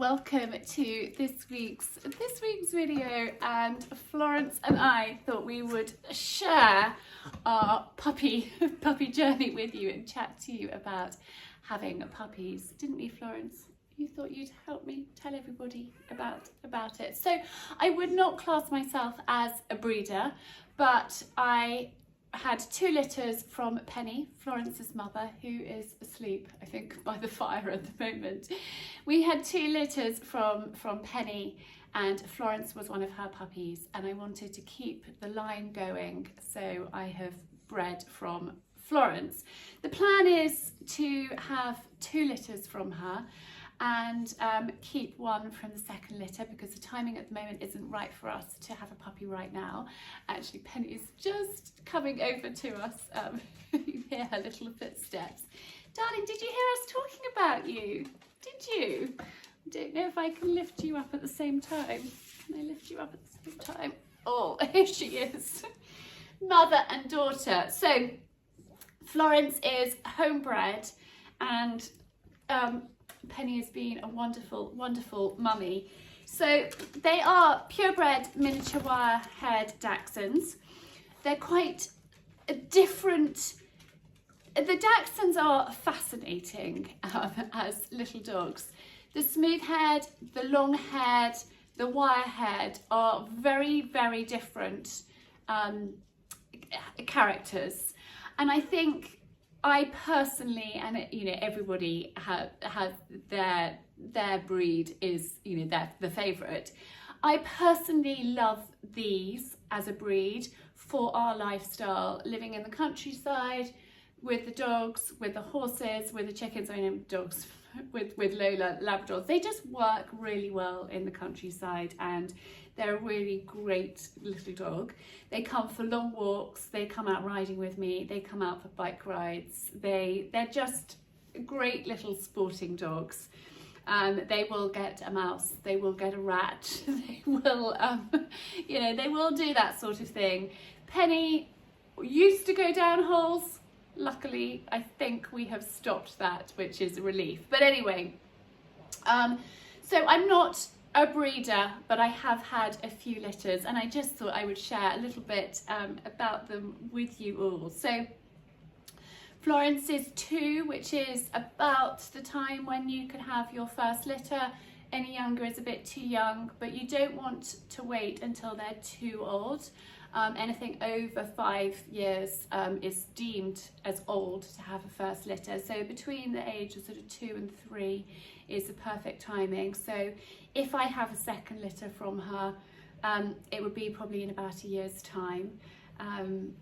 welcome to this week's video. And Florence and I thought we would share our puppy journey with you and chat to you about having puppies, didn't we, Florence? You thought you'd help me tell everybody about it. So I would not class myself as a breeder, but I had 2 litters from Penny, Florence's mother, who is asleep, I think, by the fire at the moment. We had 2 litters from Penny, and Florence was one of her puppies, and I wanted to keep the line going, so I have bred from Florence. The plan is to have 2 litters from her and keep 1 from the second litter, because the timing at the moment isn't right for us to have a puppy right now. Actually, Penny is just coming over to us. You hear her little footsteps. Darling, did you hear us talking about you? Did you? I don't know if I can lift you up at the same time. Can I lift you up at the same time? Oh, here she is. Mother and daughter. So Florence is homebred, and Penny has been a wonderful mummy. So they are purebred miniature wire-haired Dachshunds. They're quite different. The Dachshunds are fascinating as little dogs. The smooth-haired, the long-haired, the wire-haired are very different characters. And I think I personally, and you know, everybody has their breed is, you know, the favourite. I personally love these as a breed for our lifestyle, living in the countryside with the dogs, with the horses, with the chickens. I mean, dogs with Lola, Labradors. They just work really well in the countryside, and they're a really great little dog. They come for long walks, they come out riding with me, they come out for bike rides. They're just great little sporting dogs. They will get a mouse, they will get a rat, they will, you know, they will do that sort of thing. Penny used to go down holes. Luckily, I think we have stopped that, which is a relief. But anyway, so I'm not a breeder, but I have had a few litters, and I just thought I would share a little bit about them with you all. So Florence is 2, which is about the time when you can have your first litter. Any younger is a bit too young, but you don't want to wait until they're too old. Anything over 5 years is deemed as old to have a first litter. So between the age of sort of 2 and 3 is the perfect timing. So if I have a second litter from her, it would be probably in about a year's time,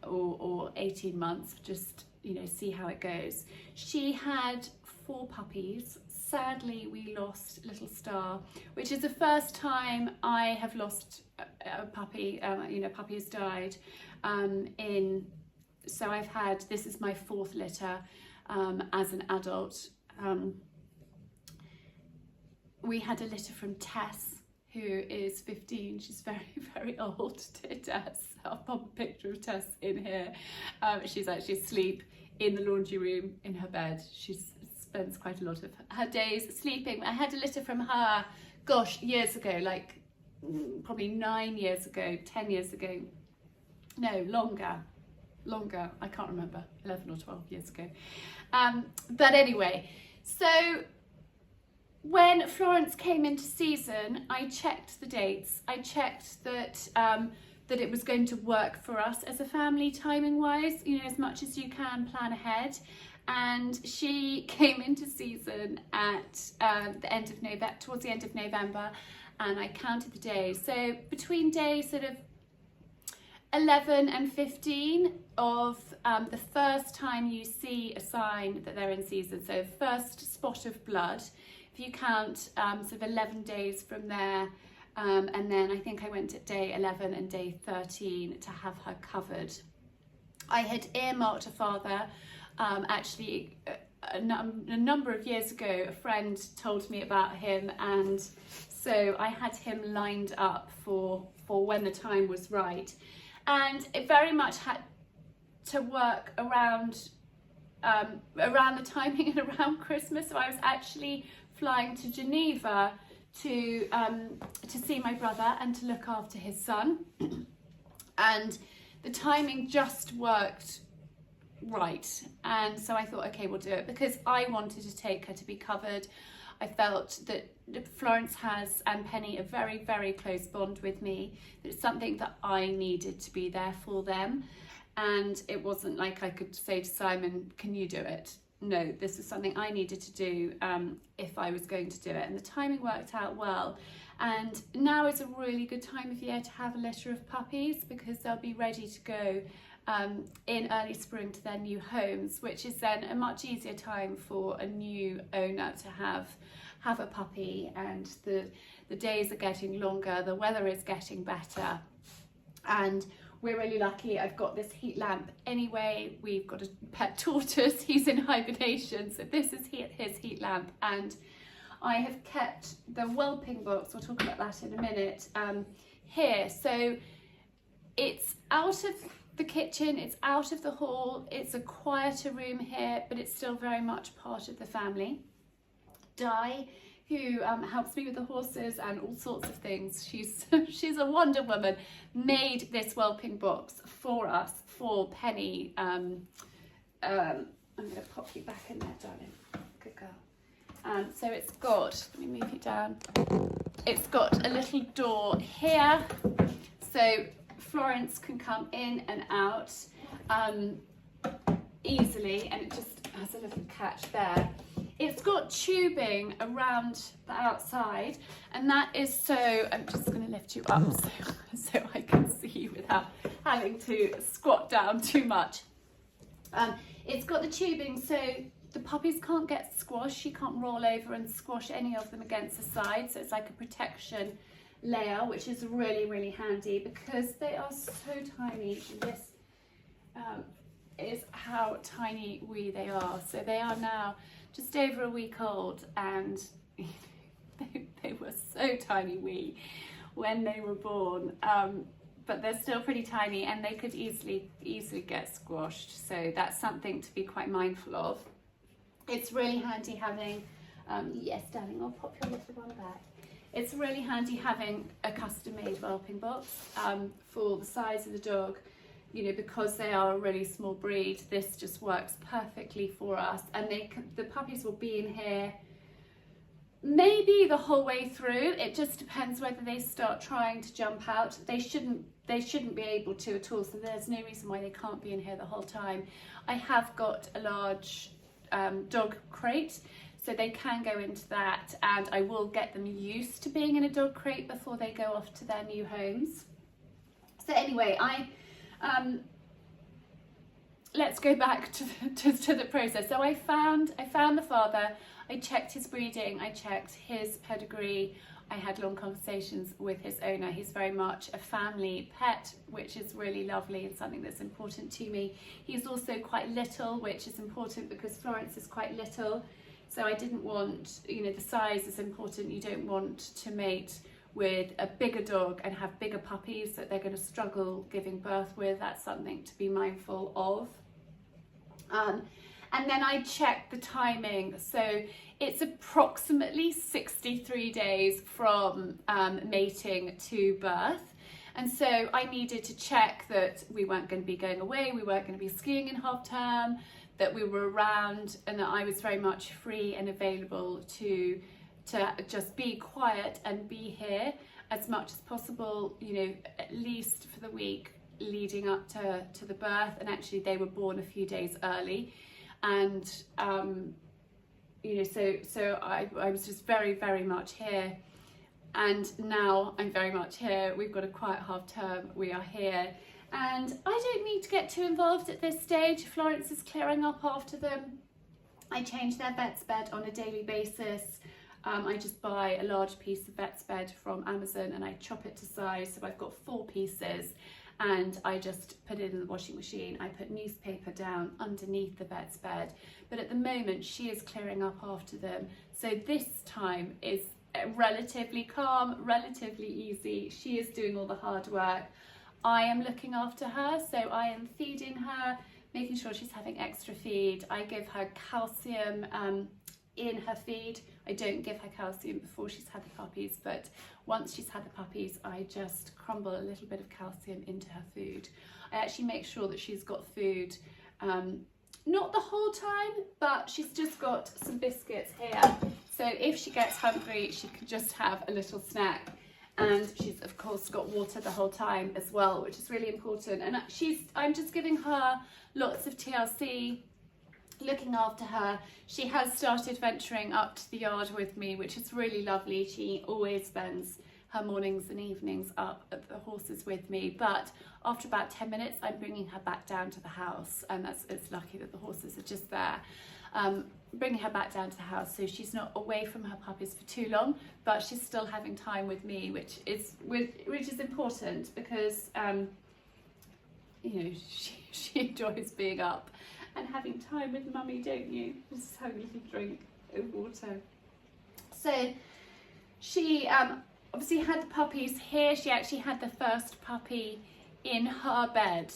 or 18 months, just, you know, see how it goes. She had 4 puppies. Sadly, we lost Little Star, which is the first time I have lost a puppy. You know, puppy has died. So I've had, this is my 4th litter as an adult. We had a litter from Tess, who is 15. She's very old. Tess. I'll pop a picture of Tess in here. She's actually asleep in the laundry room in her bed. She spends quite a lot of her days sleeping. I had a litter from her, gosh, years ago, like probably 9 years ago, 10 years ago. No, longer. I can't remember, 11 or 12 years ago. But anyway, so when Florence came into season, I checked the dates. I checked that that it was going to work for us as a family, timing wise, you know, as much as you can plan ahead. And she came into season at the end of November, towards the end of November, and I counted the days. So between days sort of 11 and 15 of the first time you see a sign that they're in season, so first spot of blood, if you count sort of 11 days from there, and then I think I went at day 11 and day 13 to have her covered. I had earmarked a father. Actually, a number of years ago, a friend told me about him, and so I had him lined up for when the time was right. And it very much had to work around the timing and around Christmas. So I was actually flying to Geneva to see my brother and to look after his son. And the timing just worked right, and so I thought, okay, we'll do it, because I wanted to take her to be covered. I felt that Florence has, and Penny, a very, very close bond with me. It's something that I needed to be there for them, and it wasn't like I could say to Simon, can you do it? No, this is something I needed to do if I was going to do it, and the timing worked out well. And now is a really good time of year to have a litter of puppies, because they'll be ready to go in early spring to their new homes, which is then a much easier time for a new owner to have a puppy. And the days are getting longer, the weather is getting better, and we're really lucky. I've got this heat lamp anyway. We've got a pet tortoise, he's in hibernation, so this is his heat lamp. And I have kept the whelping box, we'll talk about that in a minute, here. So it's out of the kitchen, it's out of the hall, it's a quieter room here, but it's still very much part of the family. Di, who helps me with the horses and all sorts of things, she's a Wonder Woman, made this whelping box for us, for Penny. I'm going to pop you back in there, darling. Good girl. So it's got, let me move you down, it's got a little door here, so Florence can come in and out easily, and it just has a little catch there. It's got tubing around the outside, and that is so, I'm just going to lift you up so I can see you without having to squat down too much. It's got the tubing so the puppies can't get squashed, you can't roll over and squash any of them against the side, so it's like a protection layer, which is really, really handy because they are so tiny. This is how tiny wee they are. So they are now just over a week old, and they were so tiny wee when they were born, but they're still pretty tiny, and they could easily get squashed, so that's something to be quite mindful of. It's really handy having, yes darling, I'll pop your little one back. It's really handy having a custom-made whelping box for the size of the dog, you know, because they are a really small breed. This just works perfectly for us, and the puppies will be in here maybe the whole way through. It just depends whether they start trying to jump out. They shouldn't be able to at all, so there's no reason why they can't be in here the whole time. I have got a large dog crate, so they can go into that, and I will get them used to being in a dog crate before they go off to their new homes. So anyway, let's go back to the process. So I found the father, I checked his breeding, I checked his pedigree, I had long conversations with his owner. He's very much a family pet, which is really lovely and something that's important to me. He's also quite little, which is important because Florence is quite little. So I didn't want, you know, the size is important. You don't want to mate with a bigger dog and have bigger puppies that they're going to struggle giving birth with. That's something to be mindful of. And then I checked the timing. So it's approximately 63 days from mating to birth. And so I needed to check that we weren't going to be going away, we weren't going to be skiing in half term, that we were around, and that I was very much free and available to just be quiet and be here as much as possible, you know, at least for the week leading up to the birth. And actually they were born a few days early, and you know, so I was just very, very much here, and now I'm very much here. We've got a quiet half term, we are here, and I don't need to get too involved at this stage. Florence is clearing up after them. I change their vet's bed on a daily basis. I just buy a large piece of vet's bed from Amazon and I chop it to size, so I've got 4 pieces, and I just put it in the washing machine. I put newspaper down underneath the vet's bed, but at the moment she is clearing up after them, so this time is relatively calm, relatively easy. She is doing all the hard work. I am looking after her, so I am feeding her, making sure she's having extra feed. I give her calcium in her feed, I don't give her calcium before she's had the puppies, but once she's had the puppies, I just crumble a little bit of calcium into her food. I actually make sure that she's got food, not the whole time, but she's just got some biscuits here. So if she gets hungry, she can just have a little snack. And she's of course got water the whole time as well, which is really important. And I'm just giving her lots of TLC, looking after her. She has started venturing up to the yard with me, which is really lovely. She always spends her mornings and evenings up at the horses with me, but after about 10 minutes I'm bringing her back down to the house, and it's lucky that the horses are just there. Bringing her back down to the house so she's not away from her puppies for too long, but she's still having time with me, which is important because you know, she enjoys being up and having time with mummy, don't you? Just having a little drink of water. So she obviously had the puppies here. She actually had the first puppy in her bed,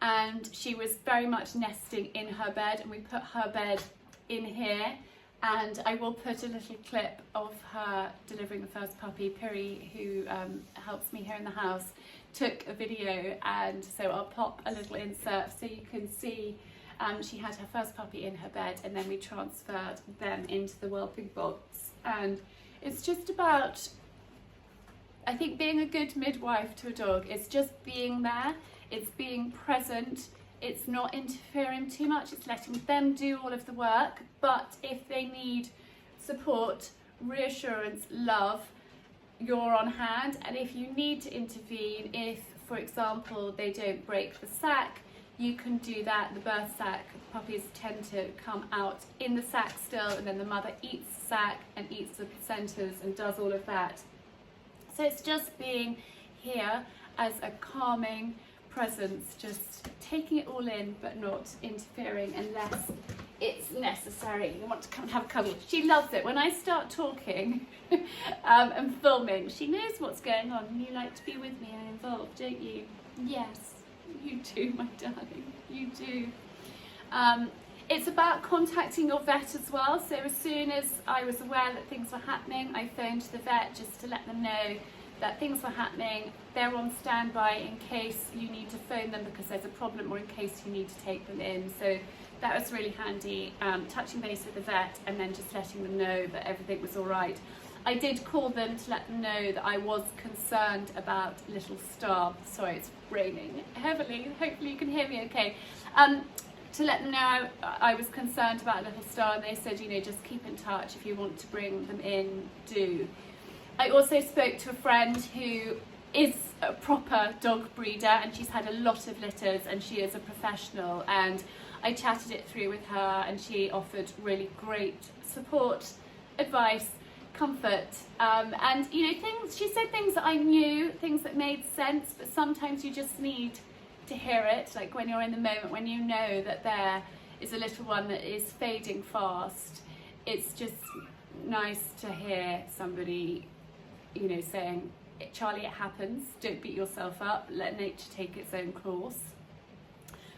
and she was very much nesting in her bed, and we put her bed in here, and I will put a little clip of her delivering the first puppy. Piri, who helps me here in the house, took a video, and so I'll pop a little insert so you can see she had her first puppy in her bed, and then we transferred them into the whelping box. And it's just about, I think, being a good midwife to a dog. It's just being there, it's being present, it's not interfering too much, it's letting them do all of the work. But if they need support, reassurance, love, you're on hand. And if you need to intervene, if, for example, they don't break the sack, you can do that. The birth sack, puppies tend to come out in the sack still, and then the mother eats the sack and eats the placentas and does all of that. So it's just being here as a calming presence, just taking it all in but not interfering unless it's necessary. You want to come and have a cuddle. She loves it. When I start talking and filming, she knows what's going on, and you like to be with me and involved, don't you? Yes, you do, my darling, you do. It's about contacting your vet as well. So as soon as I was aware that things were happening, I phoned the vet just to let them know that things were happening. They're on standby in case you need to phone them because there's a problem, or in case you need to take them in. So that was really handy, touching base with the vet and then just letting them know that everything was all right. I did call them to let them know that I was concerned about Little Star. Sorry, it's raining heavily. Hopefully you can hear me okay. To let them know I was concerned about Little Star, and they said, you know, just keep in touch. If you want to bring them in, do. I also spoke to a friend who is a proper dog breeder, and she's had a lot of litters, and she is a professional, and I chatted it through with her, and she offered really great support, advice, comfort, and you know, she said things that I knew, things that made sense, but sometimes you just need to hear it, like when you're in the moment, when you know that there is a little one that is fading fast. It's just nice to hear somebody, you know, saying, Charlie, it happens, don't beat yourself up, let nature take its own course.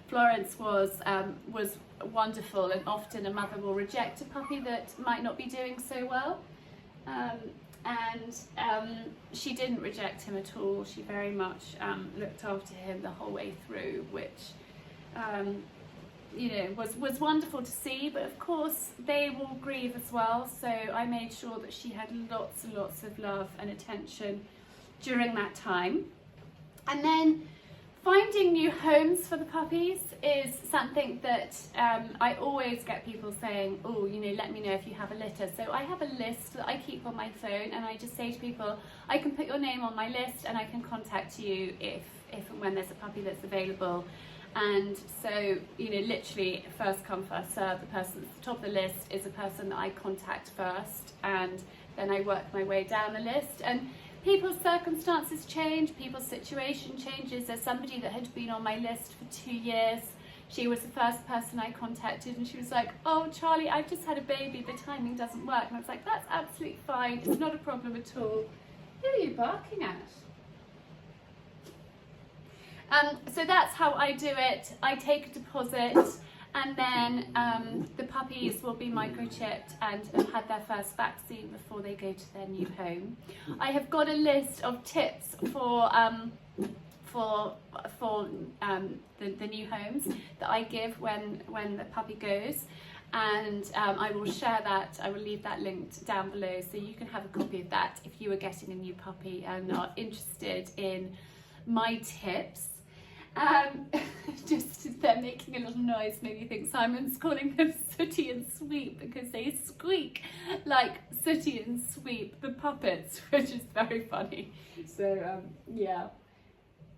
Florence was wonderful, and often a mother will reject a puppy that might not be doing so well. She didn't reject him at all. She very much looked after him the whole way through, which you know, was wonderful to see. But of course they will grieve as well, so I made sure that she had lots and lots of love and attention during that time. And then finding new homes for the puppies is something that I always get people saying, oh, you know, let me know if you have a litter. So I have a list that I keep on my phone, and I just say to people, I can put your name on my list and I can contact you if and when there's a puppy that's available. And so, you know, literally first come, first serve. The person at the top of the list is a person that I contact first, and then I work my way down the list. And people's circumstances change, people's situation changes. There's somebody that had been on my list for 2 years. She was the first person I contacted, and she was like, oh, Charlie, I've just had a baby, the timing doesn't work. And I was like, that's absolutely fine, it's not a problem at all. Who are you barking at? So that's how I do it. I take a deposit, And then the puppies will be microchipped and have had their first vaccine before they go to their new home. I have got a list of tips for the new homes that I give when the puppy goes, and I will share that. I will leave that linked down below so you can have a copy of that if you are getting a new puppy and are interested in my tips. Just they're making a little noise, maybe you think Simon's calling them Sooty and Sweep because they squeak like Sooty and Sweep, the puppets, which is very funny. So yeah.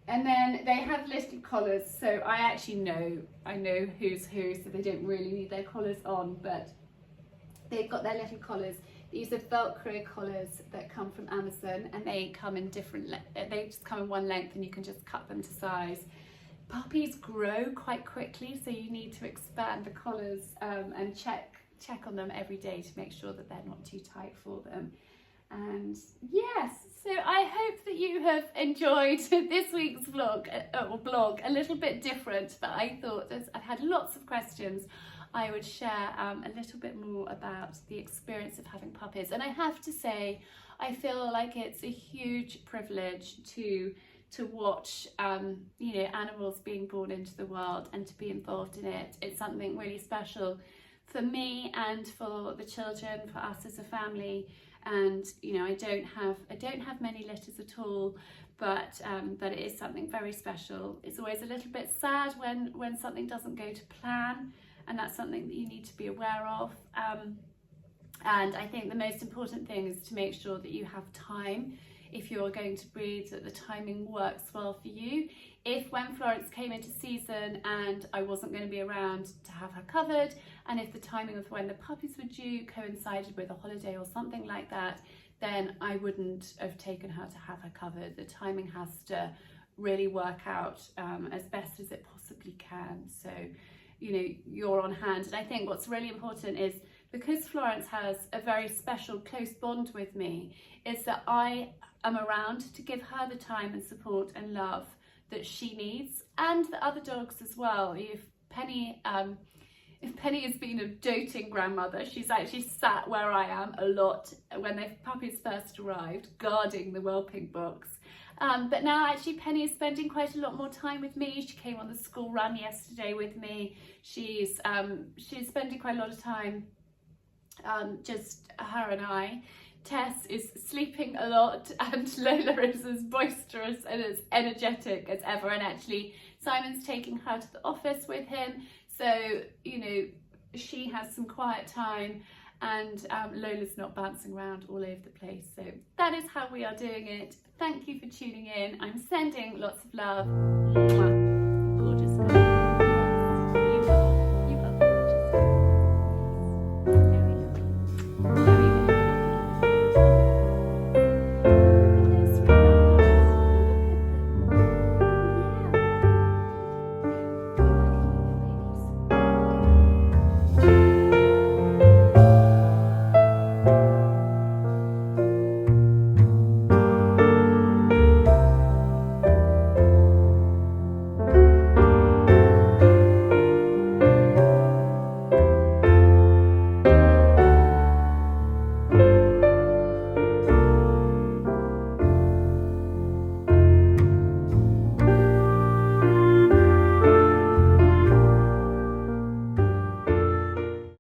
And then they have little collars, so I know who's who, so they don't really need their collars on, but they've got their little collars. These are Velcro collars that come from Amazon, and they come in they just come in one length and you can just cut them to size. Puppies grow quite quickly, so you need to expand the collars and check on them every day to make sure that they're not too tight for them. And yes, so I hope that you have enjoyed this week's blog a little bit different, but I thought, as I've had lots of questions, I would share a little bit more about the experience of having puppies. And I have to say, I feel like it's a huge privilege to watch animals being born into the world and to be involved in it. It's something really special for me and for the children, for us as a family. And I don't have many litters at all, but it is something very special. It's always a little bit sad when something doesn't go to plan, and that's something that you need to be aware of. And I think the most important thing is to make sure that you have time. If you're going to breed, that the timing works well for you. If when Florence came into season and I wasn't going to be around to have her covered, and if the timing of when the puppies were due coincided with a holiday or something like that, then I wouldn't have taken her to have her covered. The timing has to really work out as best as it possibly can. So, you're on hand. And I think what's really important is, because Florence has a very special, close bond with me, is that I am around to give her the time and support and love that she needs, and the other dogs as well. If Penny has been a doting grandmother, she's actually sat where I am a lot when the puppies first arrived, guarding the whelping box. But now actually Penny is spending quite a lot more time with me. She came on the school run yesterday with me. She's spending quite a lot of time, just her and I. Tess is sleeping a lot, and Lola is as boisterous and as energetic as ever, and actually Simon's taking her to the office with him, so she has some quiet time, and Lola's not bouncing around all over the place. So that is how we are doing it. Thank you for tuning in. I'm sending lots of love.